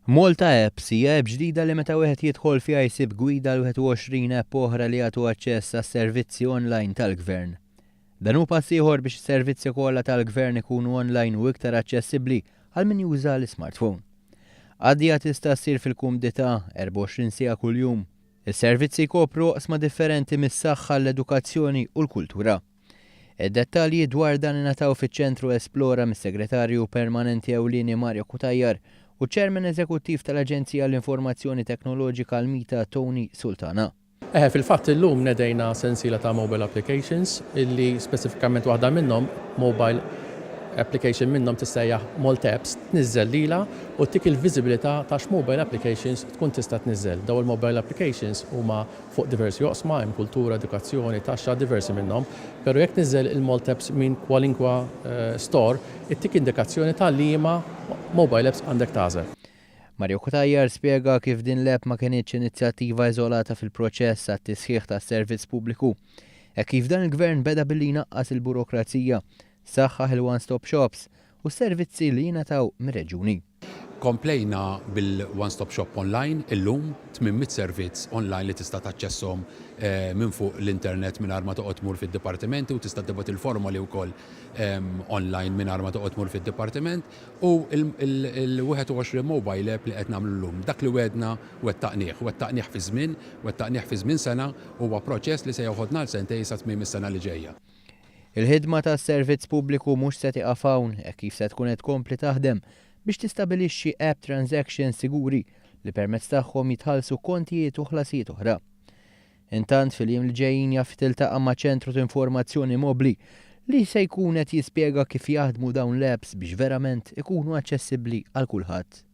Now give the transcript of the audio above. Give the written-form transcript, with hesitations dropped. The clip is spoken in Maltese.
Malta Apps hija app ġdida li meta wieħed jidħol fiha jsib gwida l-21 app oħra li jagħtu aċċess għas-servizzi online tal-Gvern. Dan hu pass ieħor biex is-servizzi kollha tal-Gvern ikunu online u iktar aċċessibbli għal min juża l-smartphone. Għaddija tista' ssir fil-kumdità 24 siegħa kuljum. Is-servizzi jkopru oqsma differenti mis-saħħa l-edukazzjoni u l-kultura. Id-dettalji dwar dan ingħataw fiċ-Ċentru Esplora mis-Segretarju Permanenti Ewlieni Mario Kutajjar u ċermen eżekuttiv tal-Aġenzija l-Informazzjoni Teknoloġika l-Mita Tony Sultana. Fil-fatt illum nedejna sensiela ta' mobile applications illi speċifikament waħda minnhom mobile application minnhom tissejjaħ Malta Apps tniżżel lilha u tik il-viżibilità ta' x'mobile applications tkun tista' tniżżel. Daw il-mobile applications huma fuq diversi oqsma, hemm kultura, edukazzjoni, taxxa diversi minnhom, però jekk niżżel il-Malta Apps minn kwalinkwa store, ittik indikazzjoni ta' liema mobile apps għandek tażel. Mario Kutajjar spjega kif din l-app ma kienitx inizjattiva iżolata fil-proċess għat-tisħiħ tas-servizz pubbliku, e kif dan il-Gvern beda billi naqqas il-burokrazija, saħħaħ il-one-stop shops u s-servizzi li jingħataw mir-reġuni. Komplejna bil-one-stop shop online illum 800 servizz online li tista' taċċesshom minn fuq l-internet mingħajr ma toqgħod tmur fid-dipartimenti u tista' tibgħat il-formoli wkoll online mingħajr ma toqgħod tmur fid-dipartiment u il-21 mobile app li qed nagħmlu llum. Dak li wedna wettaqnieh fi żmien sena huwa proċess li se joħodna l sentejn sa tmiem is-sena li ġejja. Il-ħidma tas-servizz pubbliku mhux se tieqaf hawn hekk kif se tkun qed tkompli taħdem biex tistabilixxi app transactions siguri li permezz tagħhom jitħallsu kontijiet u ħlasijiet oħra. Intant fil-jiem li ġejjin jaf tiltaqa' ma' ċentru ta' informazzjoni mobbli li se jkun qed jispjega kif jaħdmu dawn l-apps biex verament ikunu aċċessibbli għal kulħadd.